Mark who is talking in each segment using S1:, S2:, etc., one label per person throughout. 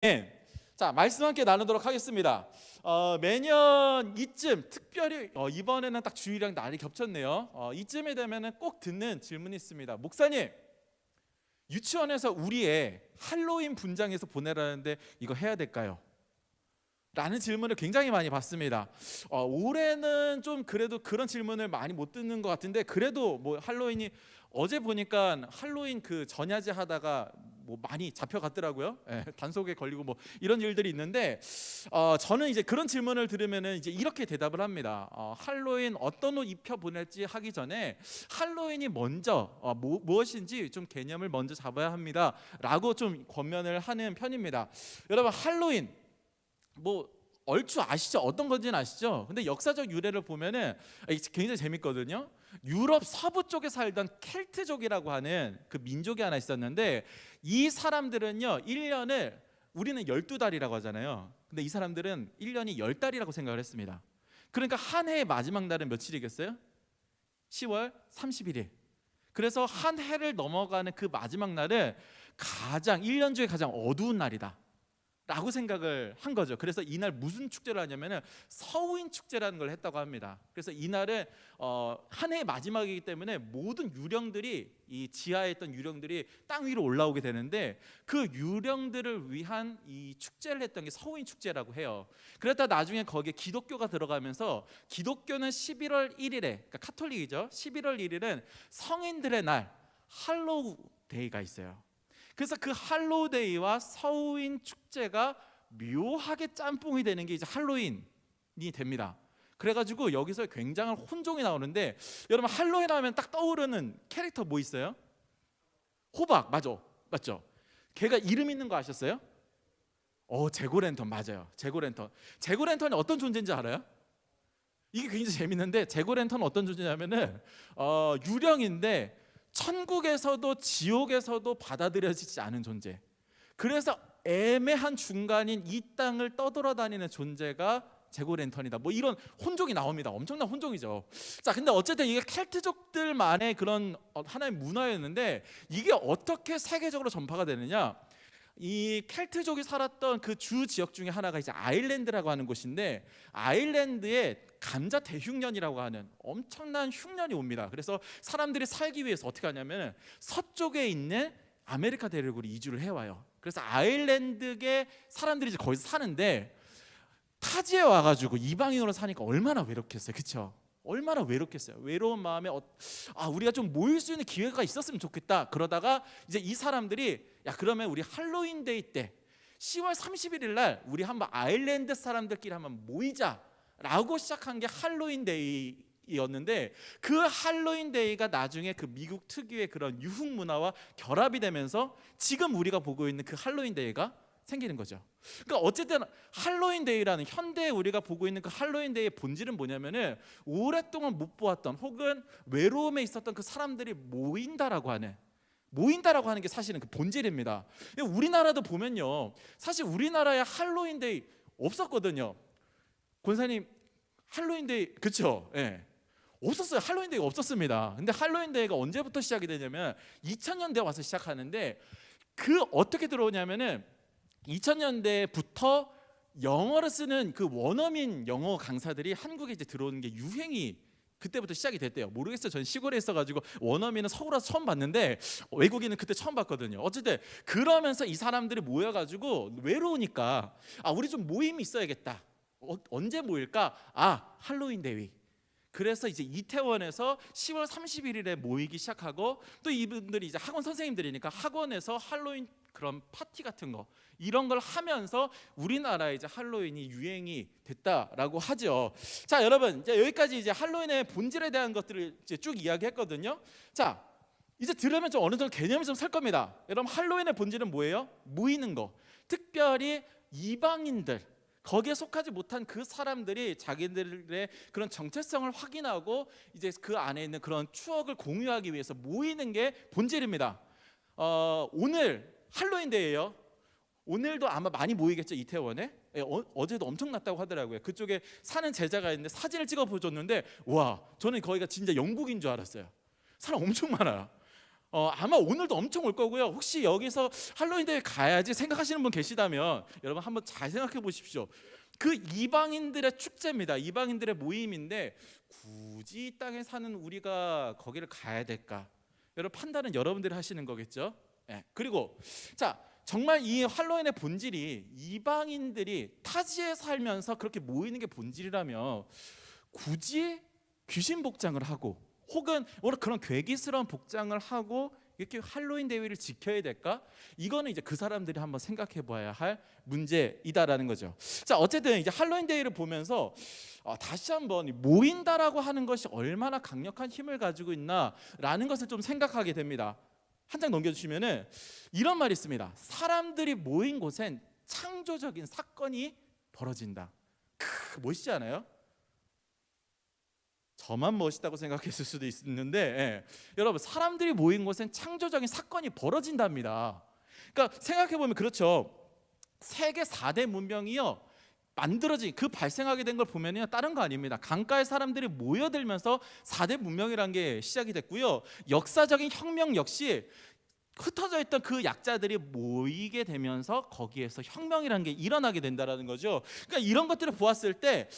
S1: 네. 자, 말씀 함께 나누도록 하겠습니다. 매년 이쯤 특별히 이번에는 딱 주일이랑 날이 겹쳤네요. 이쯤에 되면은 꼭 듣는 질문이 있습니다. 목사님, 유치원에서 우리 애 할로윈 분장해서 보내라는데 이거 해야 될까요? 라는 질문을 굉장히 많이 받습니다. 올해는 좀 그래도 그런 질문을 많이 못 듣는 것 같은데, 그래도 뭐 할로윈이 어제 보니까 할로윈 그 전야제 하다가 뭐 많이 잡혀갔더라고요. 단속에 걸리고 뭐 이런 일들이 있는데, 저는 이제 그런 질문을 들으면은 이제 이렇게 대답을 합니다. 할로윈 어떤 옷 입혀 보낼지 하기 전에 할로윈이 먼저 무엇인지 좀 개념을 먼저 잡아야 합니다라고 좀 권면을 하는 편입니다. 여러분, 할로윈 뭐 얼추 아시죠? 어떤 건지는 아시죠? 근데 역사적 유래를 보면은 굉장히 재밌거든요. 유럽 서부 쪽에 살던 켈트족이라고 하는 그 민족이 하나 있었는데, 이 사람들은요 1년을, 우리는 12달이라고 하잖아요. 근데 이 사람들은 1년이 10달이라고 생각을 했습니다. 그러니까 한 해의 마지막 날은 며칠이겠어요? 10월 31일. 그래서 한 해를 넘어가는 그 마지막 날은 1년 중에 가장 어두운 날이다 라고 생각을 한 거죠. 그래서 이날 무슨 축제를 하냐면은 서우인 축제라는 걸 했다고 합니다. 그래서 이날은 한 해의 마지막이기 때문에 모든 유령들이, 이 지하에 있던 유령들이 땅 위로 올라오게 되는데, 그 유령들을 위한 이 축제를 했던 게 서우인 축제라고 해요. 그랬다 나중에 거기에 기독교가 들어가면서, 기독교는 11월 1일에, 그러니까 카톨릭이죠, 11월 1일은 성인들의 날, 할로우 데이가 있어요. 그래서 그 할로우데이와 서우인 축제가 묘하게 짬뽕이 되는 게 이제 할로윈이 됩니다. 그래가지고 여기서 굉장한 혼종이 나오는데, 여러분 할로윈 하면 딱 떠오르는 캐릭터 뭐 있어요? 호박, 맞죠? 걔가 이름 있는 거 아셨어요? 재고랜턴, 맞아요. 재고랜턴이 어떤 존재인지 알아요? 이게 굉장히 재밌는데, 재고랜턴은 어떤 존재냐면은 유령인데 천국에서도 지옥에서도 받아들여지지 않은 존재. 그래서 애매한 중간인 이 땅을 떠돌아다니는 존재가 재고랜턴이다. 뭐 이런 혼종이 나옵니다. 엄청난 혼종이죠. 자, 근데 어쨌든 이게 켈트족들만의 그런 하나의 문화였는데, 이게 어떻게 세계적으로 전파가 되느냐? 이 켈트족이 살았던 그 주 지역 중에 하나가 이제 아일랜드라고 하는 곳인데, 아일랜드에 감자 대흉년이라고 하는 엄청난 흉년이 옵니다. 그래서 사람들이 살기 위해서 어떻게 하냐면 서쪽에 있는 아메리카 대륙으로 이주를 해와요. 그래서 아일랜드계 사람들이 이제 거기서 사는데, 타지에 와가지고 이방인으로 사니까 얼마나 외롭겠어요, 그렇죠? 얼마나 외롭겠어요. 외로운 마음에 우리가 좀 모일 수 있는 기회가 있었으면 좋겠다. 그러다가 이제 이 사람들이, 야 그러면 우리 할로윈 데이 때 10월 31일 날 우리 한번 아일랜드 사람들끼리 한번 모이자라고 시작한 게 할로윈 데이였는데, 그 할로윈 데이가 나중에 그 미국 특유의 그런 유흥 문화와 결합이 되면서 지금 우리가 보고 있는 그 할로윈 데이가 생기는 거죠. 그러니까 어쨌든 할로윈 데이라는, 현대에 우리가 보고 있는 그 할로윈 데이의 본질은 뭐냐면은, 오랫동안 못 보았던 혹은 외로움에 있었던 그 사람들이 모인다라고 하는 게 사실은 그 본질입니다. 우리나라도 보면요, 사실 우리나라에 할로윈 데이 없었거든요. 권사님, 할로윈 데이, 그렇죠? 예. 없었어요. 할로윈 데이가 없었습니다. 근데 할로윈 데이가 언제부터 시작이 되냐면 2000년대 와서 시작하는데, 그 어떻게 들어오냐면은 2000년대부터 영어를 쓰는 그 원어민 영어 강사들이 한국에 이제 들어오는 게 유행이 그때부터 시작이 됐대요. 모르겠어요. 전 시골에 있어가지고 원어민은 서울 와서 처음 봤는데, 외국인은 그때 처음 봤거든요. 어쨌든 그러면서 이 사람들이 모여가지고 외로우니까 우리 좀 모임이 있어야겠다. 언제 모일까? 할로윈 데이. 그래서 이제 이태원에서 10월 31일에 모이기 시작하고, 또 이분들이 이제 학원 선생님들이니까 학원에서 할로윈 그런 파티 같은 거, 이런 걸 하면서 우리나라에 이제 할로윈이 유행이 됐다라고 하죠. 자, 여러분, 이제 여기까지 이제 할로윈의 본질에 대한 것들을 이제 쭉 이야기했거든요. 자, 이제 들으면 좀 어느 정도 개념이 좀 설 겁니다. 여러분, 할로윈의 본질은 뭐예요? 모이는 거. 특별히 이방인들, 거기에 속하지 못한 그 사람들이 자기들의 그런 정체성을 확인하고 이제 그 안에 있는 그런 추억을 공유하기 위해서 모이는 게 본질입니다. 오늘 할로윈 데이예요. 오늘도 아마 많이 모이겠죠, 이태원에. 어제도 엄청났다고 하더라고요. 그쪽에 사는 제자가 있는데 사진을 찍어 보여줬는데, 와, 저는 거기가 진짜 영국인 줄 알았어요. 사람 엄청 많아요. 아마 오늘도 엄청 올 거고요. 혹시 여기서 할로윈 대회 가야지 생각하시는 분 계시다면 여러분 한번 잘 생각해 보십시오. 그 이방인들의 축제입니다. 이방인들의 모임인데 굳이 이 땅에 사는 우리가 거기를 가야 될까? 여러분 판단은 여러분들이 하시는 거겠죠. 네. 그리고 자, 정말 이 할로윈의 본질이 이방인들이 타지에 살면서 그렇게 모이는 게 본질이라며 굳이 귀신 복장을 하고 혹은 오늘 그런 괴기스러운 복장을 하고 이렇게 할로윈 대회를 지켜야 될까? 이거는 이제 그 사람들이 한번 생각해 봐야 할 문제이다라는 거죠. 자, 어쨌든 이제 할로윈 대회를 보면서 다시 한번 모인다라고 하는 것이 얼마나 강력한 힘을 가지고 있나라는 것을 좀 생각하게 됩니다. 한 장 넘겨주시면은 이런 말이 있습니다. 사람들이 모인 곳엔 창조적인 사건이 벌어진다. 멋있지 않아요? 저만 멋있다고 생각했을 수도 있는데 여러분 사람들이 모인 곳엔 창조적인 사건이 벌어진답니다. 그러니까 생각해보면 그렇죠. 세계 4대 문명이요 만들어진 그 발생하게 된 걸 보면요 다른 거 아닙니다. 강가의 사람들이 모여들면서 4대 문명이라는 게 시작이 됐고요. 역사적인 혁명 역시 흩어져 있던 그 약자들이 모이게 되면서 거기에서 혁명이라는 게 일어나게 된다는 거죠. 그러니까 이런 것들을 보았을 때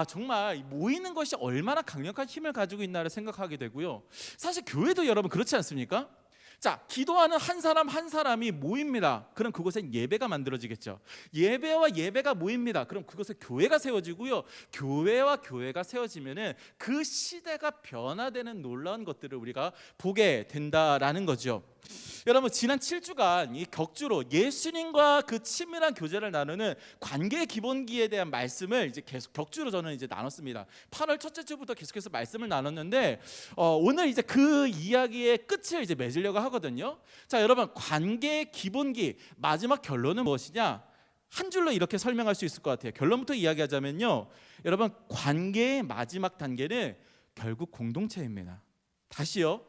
S1: 정말 모이는 것이 얼마나 강력한 힘을 가지고 있나를 생각하게 되고요. 사실 교회도 여러분 그렇지 않습니까? 자, 기도하는 한 사람 한 사람이 모입니다. 그럼 그곳엔 예배가 만들어지겠죠. 예배와 예배가 모입니다. 그럼 그곳에 교회가 세워지고요. 교회와 교회가 세워지면은 그 시대가 변화되는 놀라운 것들을 우리가 보게 된다라는 거죠. 여러분 지난 7주간 이 격주로 예수님과 그 친밀한 교제를 나누는 관계 기본기에 대한 말씀을 이제 계속 격주로 저는 이제 나눴습니다. 8월 첫째 주부터 계속해서 말씀을 나눴는데 오늘 이제 그 이야기의 끝을 이제 맺으려고 하거든요. 자, 여러분 관계 기본기 마지막 결론은 무엇이냐? 한 줄로 이렇게 설명할 수 있을 것 같아요. 결론부터 이야기하자면요, 여러분 관계의 마지막 단계는 결국 공동체입니다. 다시요.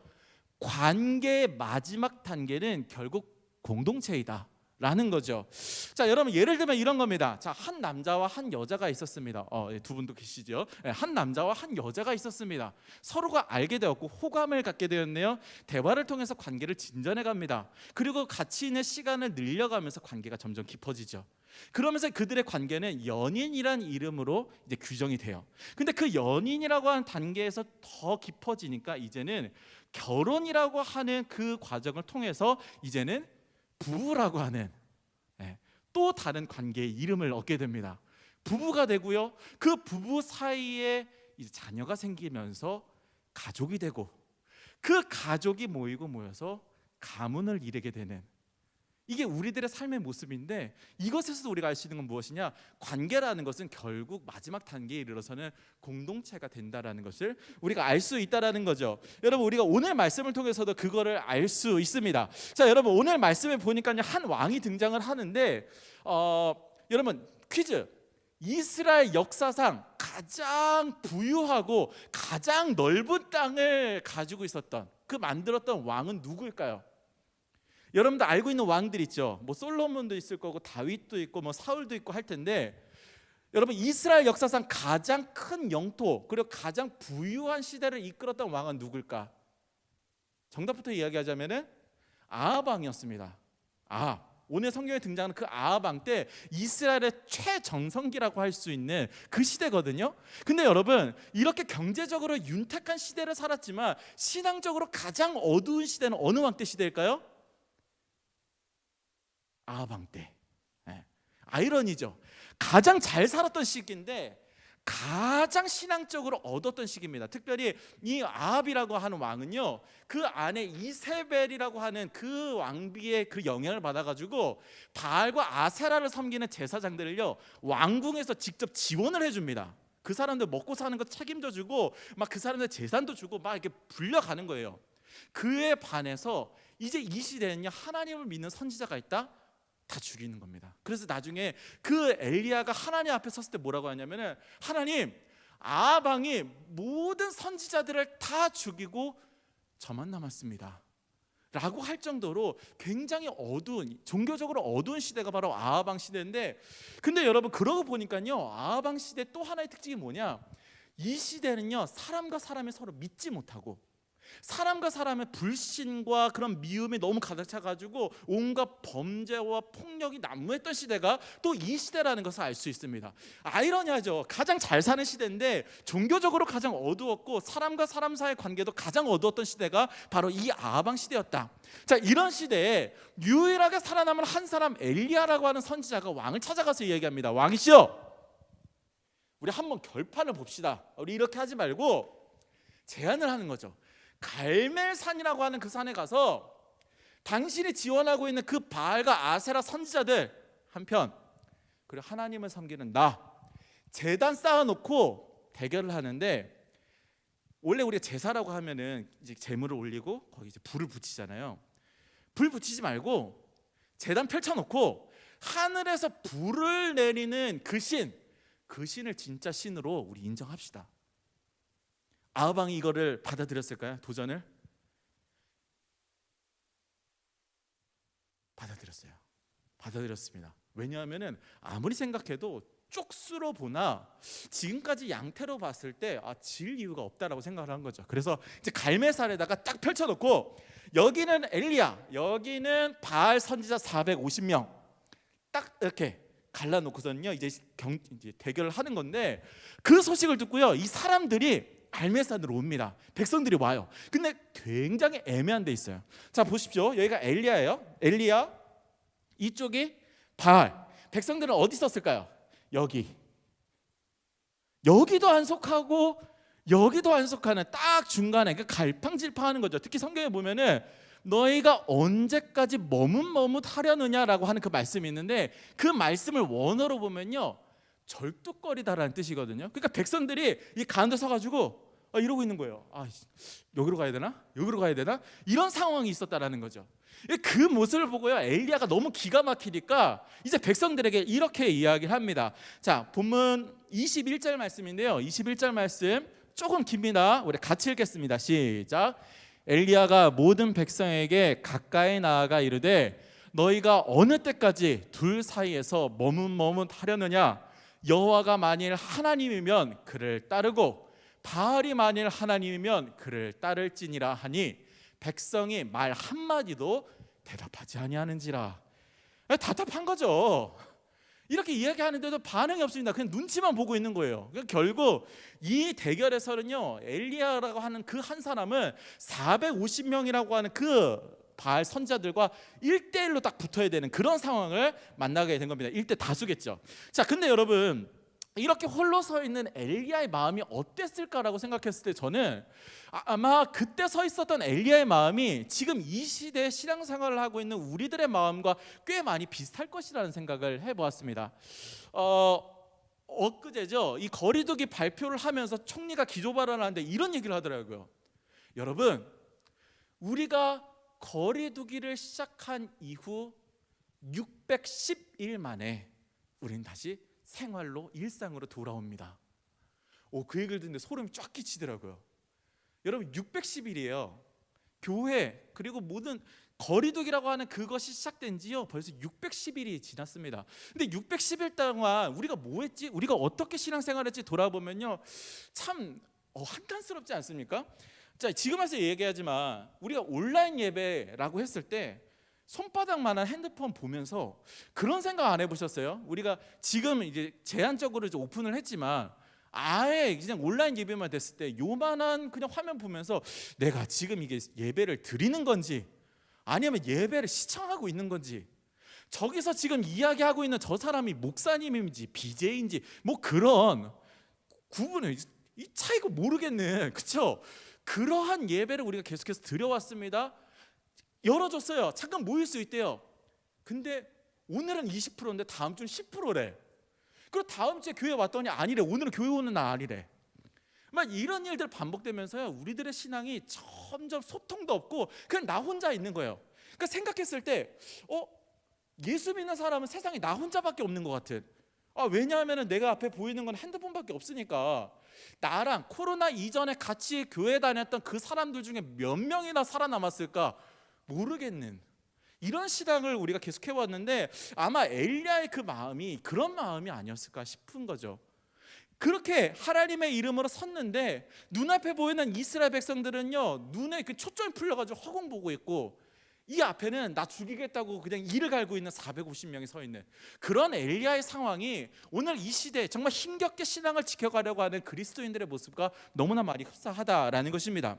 S1: 관계의 마지막 단계는 결국 공동체이다 라는 거죠. 자, 여러분 예를 들면 이런 겁니다. 자, 한 남자와 한 여자가 있었습니다. 두 분도 계시죠? 한 남자와 한 여자가 있었습니다. 서로가 알게 되었고 호감을 갖게 되었네요. 대화를 통해서 관계를 진전해 갑니다. 그리고 같이 있는 시간을 늘려가면서 관계가 점점 깊어지죠. 그러면서 그들의 관계는 연인이란 이름으로 이제 규정이 돼요. 근데 그 연인이라고 하는 단계에서 더 깊어지니까 이제는 결혼이라고 하는 그 과정을 통해서 이제는 부부라고 하는 또 다른 관계의 이름을 얻게 됩니다. 부부가 되고요. 그 부부 사이에 이제 자녀가 생기면서 가족이 되고 그 가족이 모여서 가문을 이루게 되는, 이게 우리들의 삶의 모습인데 이것에서 우리가 알 수 있는 건 무엇이냐? 관계라는 것은 결국 마지막 단계에 이르러서는 공동체가 된다라는 것을 우리가 알 수 있다라는 거죠. 여러분 우리가 오늘 말씀을 통해서도 그거를 알 수 있습니다. 자, 여러분 오늘 말씀에 보니까 한 왕이 등장을 하는데 여러분 퀴즈. 이스라엘 역사상 가장 부유하고 가장 넓은 땅을 가지고 있었던 그 만들었던 왕은 누구일까요? 여러분도 알고 있는 왕들 있죠. 뭐 솔로몬도 있을 거고 다윗도 있고 뭐 사울도 있고 할 텐데, 여러분 이스라엘 역사상 가장 큰 영토 그리고 가장 부유한 시대를 이끌었던 왕은 누굴까? 정답부터 이야기하자면은 아합 왕이었습니다. 오늘 성경에 등장하는 그 아합 왕 때 이스라엘의 최정성기라고 할 수 있는 그 시대거든요. 근데 여러분 이렇게 경제적으로 윤택한 시대를 살았지만 신앙적으로 가장 어두운 시대는 어느 왕 때 시대일까요? 아합 왕 때. 아이러니죠. 가장 잘 살았던 시기인데 가장 신앙적으로 얻었던 시기입니다. 특별히 이 아합이라고 하는 왕은요, 그 안에 이세벨이라고 하는 그 왕비의 그 영향을 받아가지고 바알과 아세라를 섬기는 제사장들을요 왕궁에서 직접 지원을 해줍니다. 그 사람들 먹고 사는 거 책임져 주고 막 그 사람들 재산도 주고 막 이렇게 불려가는 거예요. 그에 반해서 이제 이 시대에는요 하나님을 믿는 선지자가 있다? 다 죽이는 겁니다. 그래서 나중에 그 엘리야가 하나님 앞에 섰을 때 뭐라고 하냐면은, 하나님, 아합 왕이 모든 선지자들을 다 죽이고 저만 남았습니다 라고 할 정도로 굉장히 어두운, 종교적으로 어두운 시대가 바로 아합 왕 시대인데, 근데 여러분 그러고 보니까요 아합 왕 시대 또 하나의 특징이 뭐냐? 이 시대는요 사람과 사람이 서로 믿지 못하고 사람과 사람의 불신과 그런 미움이 너무 가득 차가지고 온갖 범죄와 폭력이 난무했던 시대가 또 이 시대라는 것을 알 수 있습니다. 아이러니하죠. 가장 잘 사는 시대인데 종교적으로 가장 어두웠고 사람과 사람 사이의 관계도 가장 어두웠던 시대가 바로 이 아하방 시대였다. 자, 이런 시대에 유일하게 살아남은 한 사람 엘리야라고 하는 선지자가 왕을 찾아가서 이야기합니다. 왕이시여, 우리 한번 결판을 봅시다. 우리 이렇게 하지 말고 제안을 하는 거죠. 갈멜산이라고 하는 그 산에 가서 당신이 지원하고 있는 그 바알과 아세라 선지자들 한편, 그리고 하나님을 섬기는 나 제단 쌓아놓고 대결을 하는데, 원래 우리가 제사라고 하면은 이제 제물을 올리고 거기 이제 불을 붙이잖아요. 불 붙이지 말고 제단 펼쳐놓고 하늘에서 불을 내리는 그 신을 진짜 신으로 우리 인정합시다. 아하방이 이거를 받아들였을까요? 도전을 받아들였습니다. 왜냐하면은 아무리 생각해도 쪽수로 보나 지금까지 양태로 봤을 때 질 이유가 없다라고 생각을 한 거죠. 그래서 이제 갈멜산에다가 딱 펼쳐놓고 여기는 엘리야, 여기는 바알 선지자 450명 딱 이렇게 갈라놓고서는요 이제 대결을 하는 건데, 그 소식을 듣고요 이 사람들이 갈멜산으로 옵니다. 백성들이 와요. 근데 굉장히 애매한 데 있어요. 자, 보십시오. 여기가 엘리야예요. 엘리야, 이쪽이 바알. 백성들은 어디 있었을까요? 여기도 안 속하고 여기도 안 속하는 딱 중간에 갈팡질팡하는 거죠. 특히 성경에 보면은 너희가 언제까지 머뭇머뭇하려느냐라고 하는 그 말씀이 있는데, 그 말씀을 원어로 보면요 절뚝거리다라는 뜻이거든요. 그러니까 백성들이 이 가운데 서가지고 이러고 있는 거예요. 여기로 가야 되나? 여기로 가야 되나? 이런 상황이 있었다라는 거죠. 그 모습을 보고요 엘리야가 너무 기가 막히니까 이제 백성들에게 이렇게 이야기를 합니다. 자, 본문 21절 말씀인데요, 21절 말씀 조금 깁니다. 우리 같이 읽겠습니다. 시작. 엘리야가 모든 백성에게 가까이 나아가 이르되 너희가 어느 때까지 둘 사이에서 머뭇머뭇하려느냐? 여호와가 만일 하나님이면 그를 따르고 바알이 만일 하나님이면 그를 따를지니라 하니 백성이 말 한마디도 대답하지 아니하는지라. 답답한 거죠. 이렇게 이야기하는데도 반응이 없습니다. 그냥 눈치만 보고 있는 거예요. 결국 이 대결에서는요 엘리야라고 하는 그 한 사람은 450명이라고 하는 그 바알 선자들과 1대1로 딱 붙어야 되는 그런 상황을 만나게 된 겁니다. 1대 다수겠죠. 자, 근데 여러분 이렇게 홀로 서 있는 엘리야의 마음이 어땠을까라고 생각했을 때 저는 아마 그때 서 있었던 엘리야의 마음이 지금 이 시대에 신앙생활을 하고 있는 우리들의 마음과 꽤 많이 비슷할 것이라는 생각을 해보았습니다. 엊그제죠, 이 거리두기 발표를 하면서 총리가 기조 발언을 하는데 이런 얘기를 하더라고요. 여러분, 우리가 거리두기를 시작한 이후 610일 만에 우리는 다시 생활로 일상으로 돌아옵니다. 그 얘기를 듣는데 소름이 쫙 끼치더라고요. 여러분 610일이에요. 교회 그리고 모든 거리두기라고 하는 그것이 시작된 지요 벌써 610일이 지났습니다. 근데 610일 동안 우리가 뭐 했지? 우리가 어떻게 신앙생활했지 돌아보면요 참 한탄스럽지 않습니까? 자, 지금 와서 얘기하지만 우리가 온라인 예배라고 했을 때 손바닥만한 핸드폰 보면서 그런 생각 안 해보셨어요? 우리가 지금 이제 제한적으로 이제 오픈을 했지만 아예 그냥 온라인 예배만 됐을 때 요만한 그냥 화면 보면서 내가 지금 이게 예배를 드리는 건지 아니면 예배를 시청하고 있는 건지, 저기서 지금 이야기하고 있는 저 사람이 목사님인지 BJ인지 뭐 그런 구분을 이 차이가 모르겠는, 그렇죠? 그러한 예배를 우리가 계속해서 드려왔습니다. 열어줬어요. 잠깐 모일 수 있대요. 근데 오늘은 20%인데 다음 주는 10%래. 그리고 다음 주에 교회 왔더니 아니래. 오늘은 교회 오는 날 아니래. 막 이런 일들 반복되면서요 우리들의 신앙이 점점 소통도 없고 그냥 나 혼자 있는 거예요. 그러니까 생각했을 때 예수 믿는 사람은 세상에 나 혼자밖에 없는 것 같은. 왜냐하면 내가 앞에 보이는 건 핸드폰밖에 없으니까. 나랑 코로나 이전에 같이 교회 다녔던 그 사람들 중에 몇 명이나 살아남았을까 모르겠는 이런 신앙을 우리가 계속 해왔는데, 아마 엘리야의 그 마음이 그런 마음이 아니었을까 싶은 거죠. 그렇게 하나님의 이름으로 섰는데 눈앞에 보이는 이스라엘 백성들은요, 눈에 그 초점이 풀려가지고 허공 보고 있고, 이 앞에는 나 죽이겠다고 그냥 이를 갈고 있는 450명이 서 있는 그런 엘리야의 상황이 오늘 이 시대에 정말 힘겹게 신앙을 지켜가려고 하는 그리스도인들의 모습과 너무나 많이 흡사하다라는 것입니다.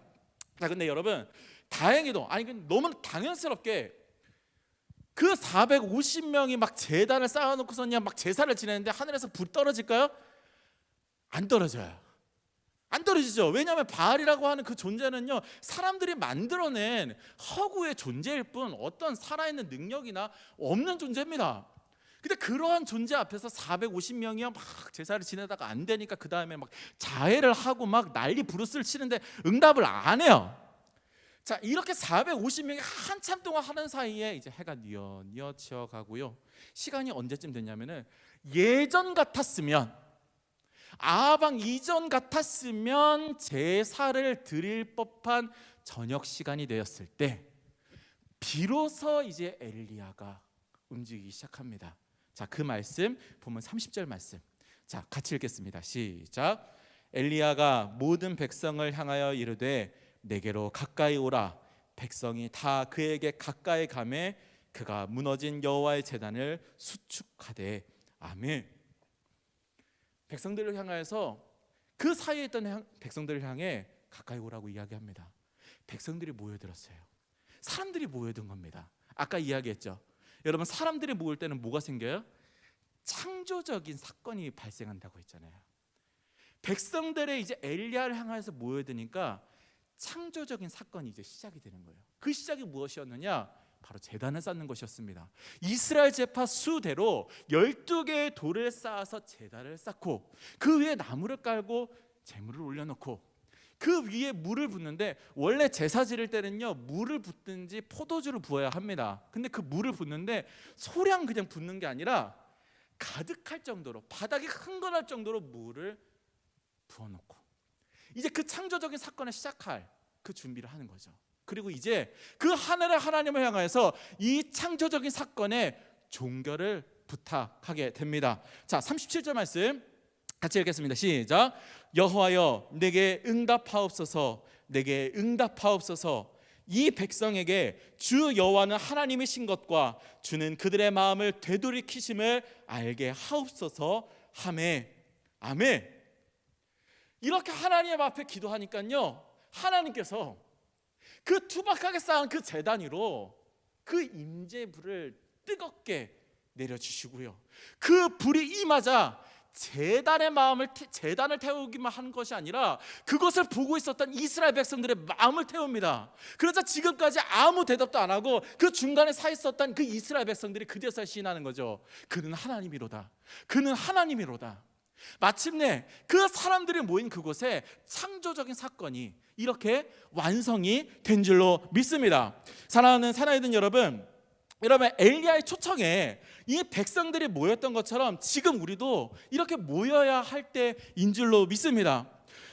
S1: 자, 근데 여러분, 다행히도, 아니 너무 당연스럽게 그 450명이 막 제단을 쌓아놓고서냐 막 제사를 지내는데 하늘에서 불 떨어질까요? 안 떨어져요. 안 떨어지죠. 왜냐하면 바알이라고 하는 그 존재는요, 사람들이 만들어낸 허구의 존재일 뿐 어떤 살아있는 능력이나 없는 존재입니다. 근데 그러한 존재 앞에서 450명이요 막 제사를 지내다가 안 되니까 그 다음에 막 자해를 하고 막 난리 부르스를 치는데 응답을 안 해요. 자, 이렇게 450명이 한참 동안 하는 사이에 이제 해가 뉘어 지어가고요. 시간이 언제쯤 됐냐면은 예전 같았으면, 아방 이전 같았으면 제사를 드릴 법한 저녁 시간이 되었을 때 비로소 이제 엘리야가 움직이기 시작합니다. 자, 그 말씀 보면 30절 말씀. 자, 같이 읽겠습니다. 시작. 엘리야가 모든 백성을 향하여 이르되 내게로 가까이 오라. 백성이 다 그에게 가까이 가매 그가 무너진 여호와의 제단을 수축하되. 아멘. 백성들을 향하여서 그 사이에 있던 백성들을 향해 가까이 오라고 이야기합니다. 백성들이 모여들었어요. 사람들이 모여든 겁니다. 아까 이야기했죠. 여러분, 사람들이 모일 때는 뭐가 생겨요? 창조적인 사건이 발생한다고 했잖아요. 백성들의 이제 엘리야를 향해서 모여드니까 창조적인 사건이 이제 시작이 되는 거예요. 그 시작이 무엇이었느냐? 바로 제단을 쌓는 것이었습니다. 이스라엘 제파 수대로 12개의 돌을 쌓아서 제단을 쌓고 그 위에 나무를 깔고 제물을 올려놓고 그 위에 물을 붓는데, 원래 제사 지를 때는요 물을 붓든지 포도주를 부어야 합니다. 근데 그 물을 붓는데 소량 그냥 붓는 게 아니라 가득할 정도로, 바닥이 흥건할 정도로 물을 부어놓고 이제 그 창조적인 사건을 시작할 그 준비를 하는 거죠. 그리고 이제 그 하늘의 하나님을 향해서 이 창조적인 사건의 종결을 부탁하게 됩니다. 자, 37절 말씀 같이 읽겠습니다. 시작. 여호와여 내게 응답하옵소서, 내게 응답하옵소서. 이 백성에게 주 여호와는 하나님이신 것과 주는 그들의 마음을 되돌이키심을 알게 하옵소서 하매. 아멘. 이렇게 하나님 앞에 기도하니까요, 하나님께서 그 투박하게 쌓은 그 제단 위로 그 임재불을 뜨겁게 내려주시고요, 그 불이 임하자 제단을 태우기만 한 것이 아니라 그것을 보고 있었던 이스라엘 백성들의 마음을 태웁니다. 그러자 지금까지 아무 대답도 안 하고 그 중간에 서 있었던 그 이스라엘 백성들이 그제서야 시인하는 거죠. 그는 하나님이로다. 그는 하나님이로다. 마침내 그 사람들이 모인 그곳에 창조적인 사건이 이렇게 완성이 된 줄로 믿습니다. 사랑하는 사나이든 여러분, 엘리야의 초청에 이 백성들이 모였던 것처럼 지금 우리도 이렇게 모여야 할 때인 줄로 믿습니다.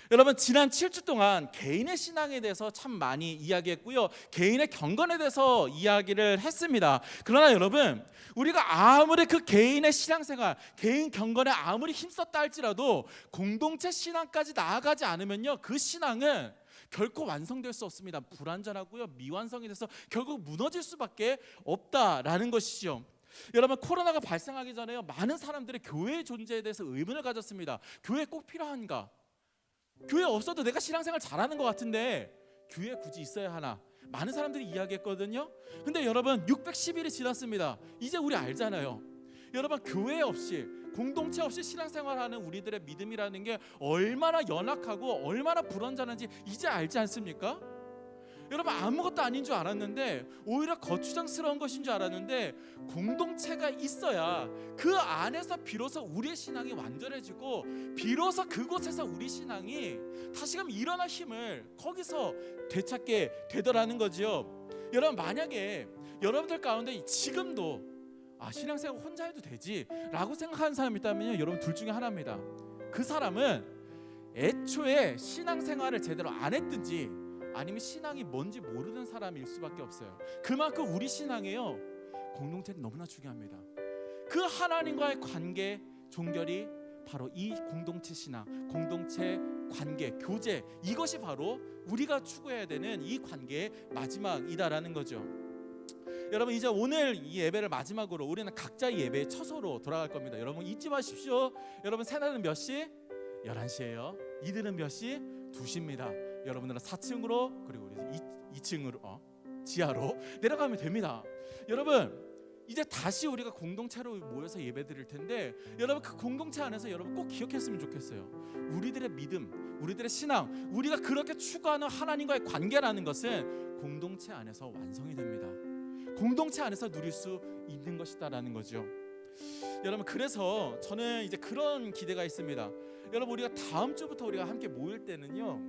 S1: 여러분, 지난 7주 동안 개인의 신앙에 대해서 참 많이 이야기했고요, 개인의 경건에 대해서 이야기를 했습니다. 그러나 여러분, 우리가 아무리 그 개인의 신앙생활, 개인 경건에 아무리 힘썼다 할지라도 공동체 신앙까지 나아가지 않으면요, 그 신앙은 결코 완성될 수 없습니다. 불완전하고요, 미완성이 돼서 결국 무너질 수밖에 없다라는 것이죠. 여러분, 코로나가 발생하기 전에요, 많은 사람들이 교회의 존재에 대해서 의문을 가졌습니다. 교회 꼭 필요한가? 교회 없어도 내가 신앙생활 잘하는 것 같은데 교회 굳이 있어야 하나? 많은 사람들이 이야기했거든요. 근데 여러분, 610일이 지났습니다. 이제 우리 알잖아요. 여러분, 교회 없이, 공동체 없이 신앙생활하는 우리들의 믿음이라는 게 얼마나 연약하고 얼마나 불완전한지 이제 알지 않습니까? 여러분, 아무것도 아닌 줄 알았는데, 오히려 거추장스러운 것인 줄 알았는데, 공동체가 있어야 그 안에서 비로소 우리의 신앙이 완전해지고, 비로소 그곳에서 우리 신앙이 다시금 일어날 힘을 거기서 되찾게 되더라는 거지요. 여러분, 만약에 여러분들 가운데 지금도 신앙생활 혼자 해도 되지 라고 생각하는 사람이 있다면 여러분, 둘 중에 하나입니다. 그 사람은 애초에 신앙생활을 제대로 안 했든지 아니면 신앙이 뭔지 모르는 사람일 수밖에 없어요. 그만큼 우리 신앙에요, 공동체는 너무나 중요합니다. 그 하나님과의 관계 종결이 바로 이 공동체 신앙, 공동체 관계, 교제, 이것이 바로 우리가 추구해야 되는 이 관계의 마지막이다라는 거죠. 여러분, 이제 오늘 이 예배를 마지막으로 우리는 각자 이 예배의 처소로 돌아갈 겁니다. 여러분 잊지 마십시오. 여러분 새날은 몇 시? 11시예요. 이들은 몇 시? 2시입니다. 여러분들은 4층으로 그리고 우리 2층으로 지하로 내려가면 됩니다. 여러분 이제 다시 우리가 공동체로 모여서 예배 드릴 텐데, 여러분 그 공동체 안에서 여러분 꼭 기억했으면 좋겠어요. 우리들의 믿음, 우리들의 신앙, 우리가 그렇게 추구하는 하나님과의 관계라는 것은 공동체 안에서 완성이 됩니다. 공동체 안에서 누릴 수 있는 것이다라는 거죠. 여러분 그래서 저는 이제 그런 기대가 있습니다. 여러분 우리가 다음 주부터 우리가 함께 모일 때는요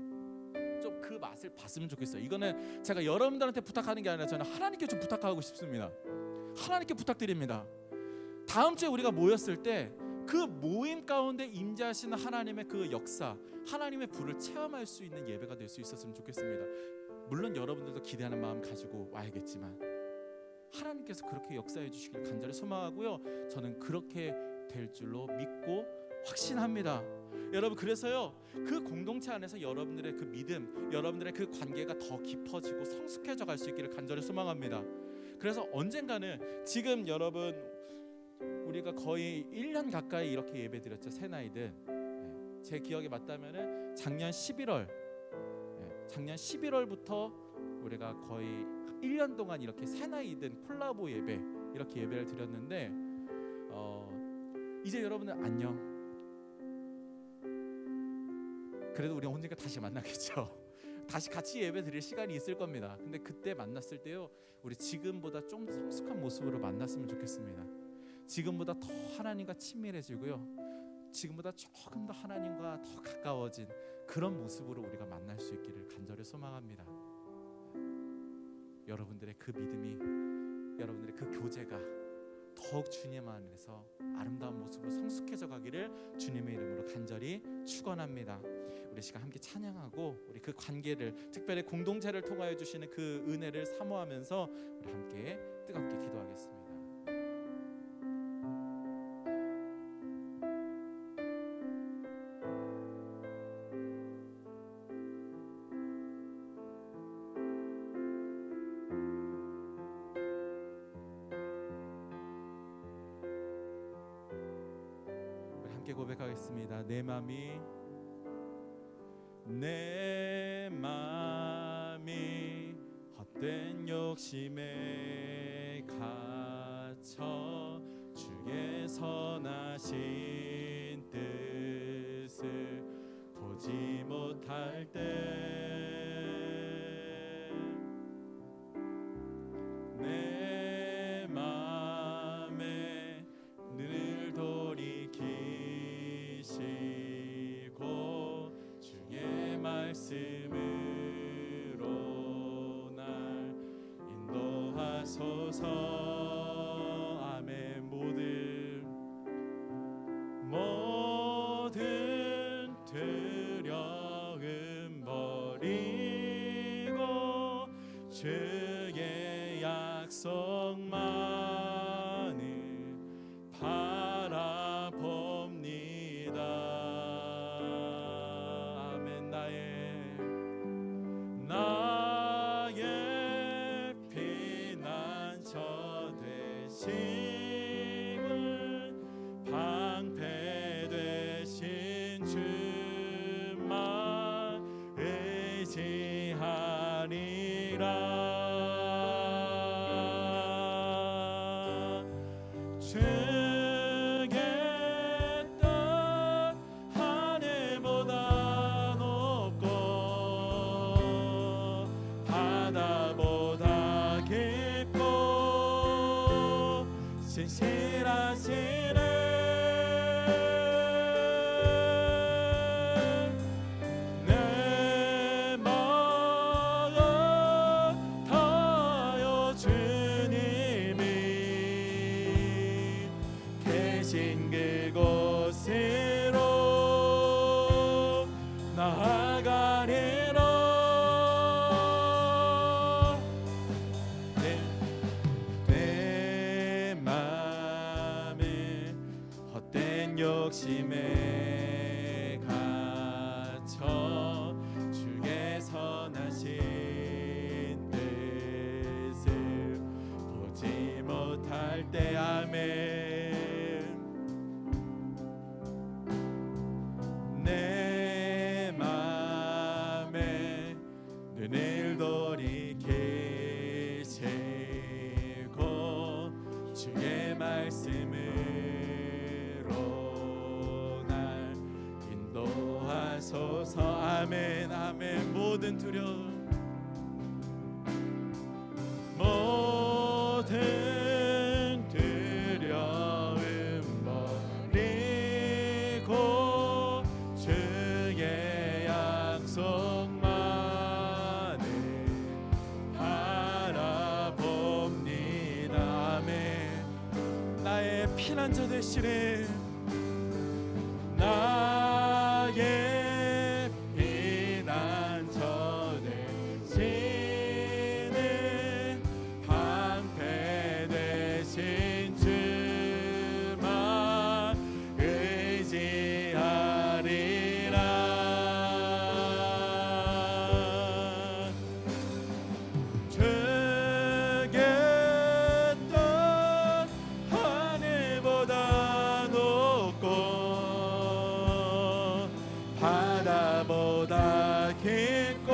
S1: 좀 그 맛을 봤으면 좋겠어요. 이거는 제가 여러분들한테 부탁하는 게 아니라 저는 하나님께 좀 부탁하고 싶습니다. 하나님께 부탁드립니다. 다음 주에 우리가 모였을 때 그 모임 가운데 임재하시는 하나님의 그 역사, 하나님의 불을 체험할 수 있는 예배가 될 수 있었으면 좋겠습니다. 물론 여러분들도 기대하는 마음 가지고 와야겠지만 하나님께서 그렇게 역사해 주시길 간절히 소망하고요, 저는 그렇게 될 줄로 믿고 확신합니다. 여러분 그래서요 그 공동체 안에서 여러분들의 그 믿음, 여러분들의 그 관계가 더 깊어지고 성숙해져 갈 수 있기를 간절히 소망합니다. 그래서 언젠가는 지금 여러분 우리가 거의 1년 가까이 이렇게 예배드렸죠. 새나이든 제 기억에 맞다면은 작년 11월부터 우리가 거의 1년 동안 이렇게 새나이든 콜라보 예배 이렇게 예배를 드렸는데 이제 여러분들 안녕. 그래도 우리 언젠가 다시 만나겠죠. 다시 같이 예배 드릴 시간이 있을 겁니다. 근데 그때 만났을 때요 우리 지금보다 좀 더 성숙한 모습으로 만났으면 좋겠습니다. 지금보다 더 하나님과 친밀해지고요, 지금보다 조금 더 하나님과 더 가까워진 그런 모습으로 우리가 만날 수 있기를 간절히 소망합니다. 여러분들의 그 믿음이, 여러분들의 그 교제가 더욱 주님 안에서 아름다운 모습으로 성숙해져 가기를 주님의 이름으로 간절히 축원합니다. 우리 시간 함께 찬양하고 우리 그 관계를, 특별히 공동체를 통하여 주시는 그 은혜를 사모하면서 우리 함께 뜨겁게 기도하겠습니다. 함께 고백하겠습니다. 내 맘이 헛된 욕심에 갇혀 주의 선하신 뜻을 보지 못할 때 내 맘에 늘 돌이키시고 주의 말씀으로 날 인도하소서. 아멘. 모든 두려움 버리고 주의 약속만을 바라봅니다. 아멘. 나의 피난처 되심은 방패 되신 주만 의지하리라. 주의 뜻 하늘보다 높고 바다보다 깊고 신실하시네. 내 마음 다하여 주님이 계신 그곳으로 나아가리라. 내 맘에 헛된 욕심에 갇혀 주의 선하신 뜻을 보지 못할 때 아멘. 내 맘에 눈을 돌이키시고 주의 말씀으로 날 인도하소서. 아멘 아멘. 모든 두려움 버리고 주의 약속만을 바라봅니다. 아멘. 나의 피난처 되시네. 나의 피난처 되시는 방패 되신 주만 의지하리라. 주의 뜻 하늘보다 높고 바다보다 깊고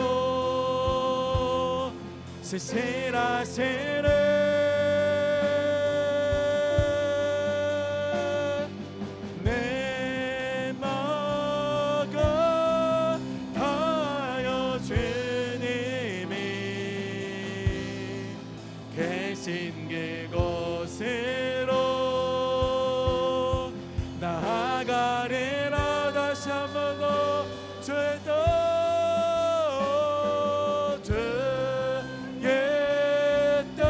S1: 신실하시는 내 마가 다여 주님이 계신 그곳으로 나아가리라. 다시 한번 더 주의 뜻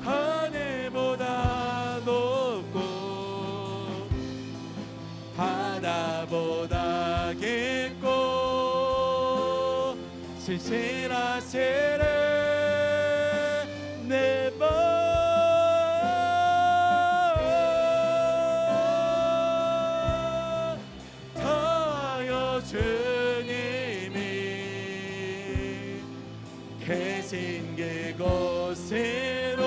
S1: 하늘보다 높고 바다보다 깊고 신실하시네 내 맘 다여 주님이 계신 그곳으로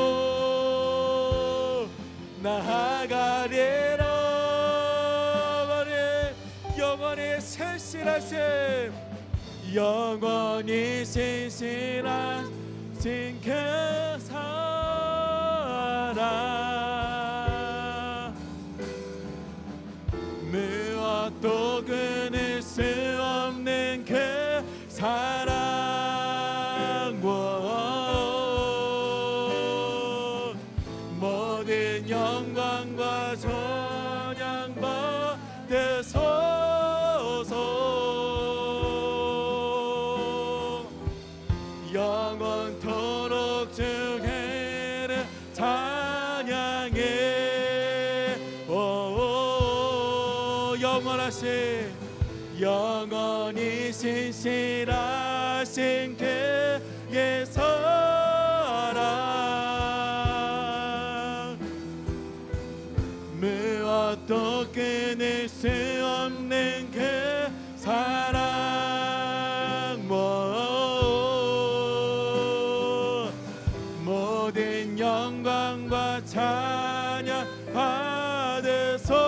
S1: 나아가리라. 영원히 신실하심 영원히 신실하신 그 사랑 무엇도 끊을 수 없는 그 사랑 모든 영광과 찬양 받으소서. 영원토록 주께를 찬양해. 영원하신 영원히 신실하신 그의 사랑 무엇도 끊을 수 없는 그 사랑 모든 영광과 찬양 받으소서.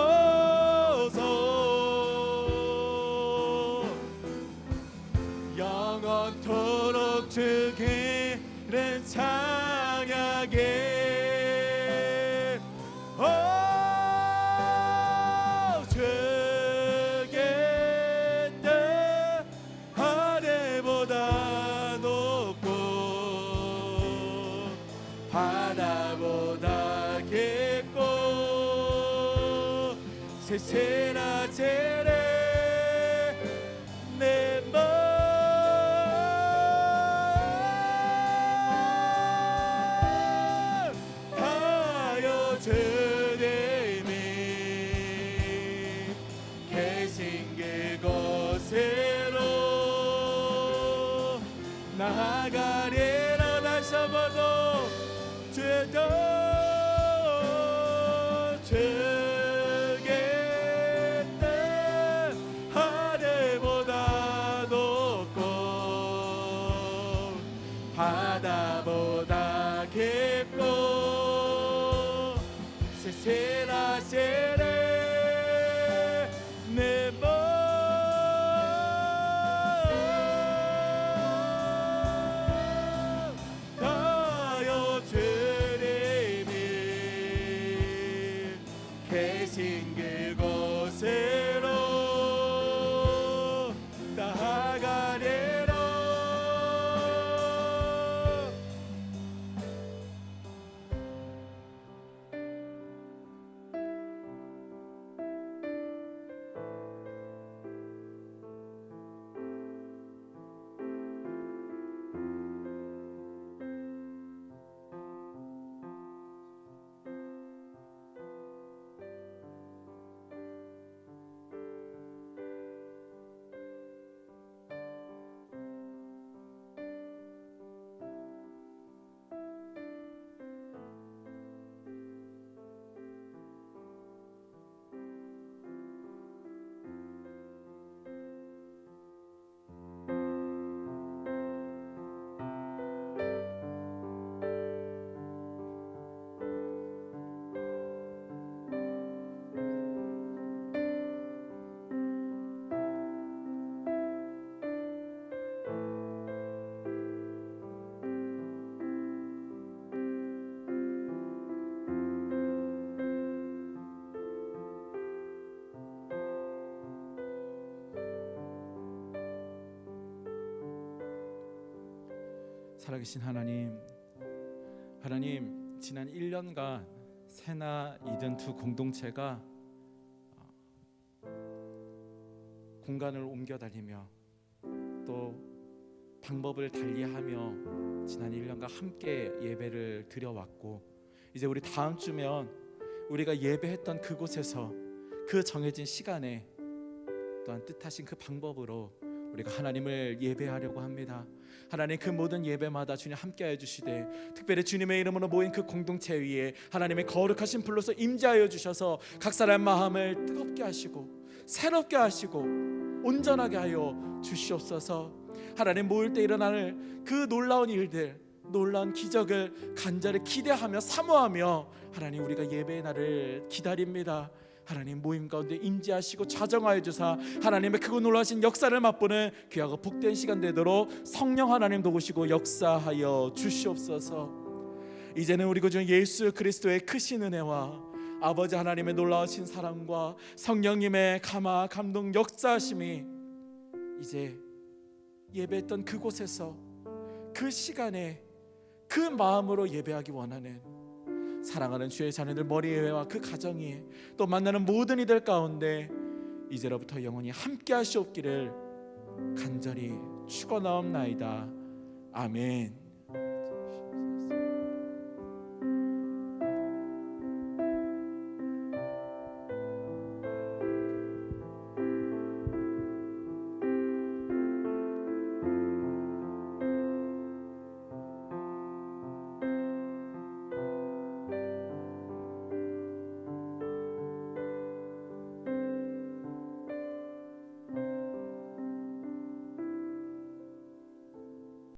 S1: 영원토록 주기를 찬양해. 주의 뜻 하늘보다 높고 바다보다 깊고 신실하시네 내 맘 다여 주님이 계신 그곳으로 나아가리라. 다시 한번 더 주의 뜻 주의 그곳으로 나아가리라. 살아계신 하나님, 지난 1년간 새나 이든 두 공동체가 공간을 옮겨 다니며 또 방법을 달리하며 지난 1년간 함께 예배를 드려왔고, 이제 우리 다음 주면 우리가 예배했던 그곳에서 그 정해진 시간에 또한 뜻하신 그 방법으로 우리가 하나님을 예배하려고 합니다. 하나님, 그 모든 예배마다 주님 함께하여 주시되, 특별히 주님의 이름으로 모인 그 공동체 위에 하나님의 거룩하신 불로서 임재하여 주셔서 각 사람 마음을 뜨겁게 하시고 새롭게 하시고 온전하게 하여 주시옵소서. 하나님, 모일 때 일어날 그 놀라운 일들, 놀라운 기적을 간절히 기대하며 사모하며 하나님, 우리가 예배의 날을 기다립니다. 하나님, 모임 가운데 임재하시고 자정하여 주사 하나님의 크고 놀라신 역사를 맛보는 귀하고 복된 시간 되도록 성령 하나님 도우시고 역사하여 주시옵소서. 이제는 우리 구주 예수 그리스도의 크신 은혜와 아버지 하나님의 놀라우신 사랑과 성령님의 감화 감동 역사하심이 이제 예배했던 그곳에서 그 시간에 그 마음으로 예배하기 원하는 사랑하는 주의 자녀들 머리 위와 그 가정이 또 만나는 모든 이들 가운데 이제로부터 영원히 함께 하시옵기를 간절히 축원하옵나이다. 아멘.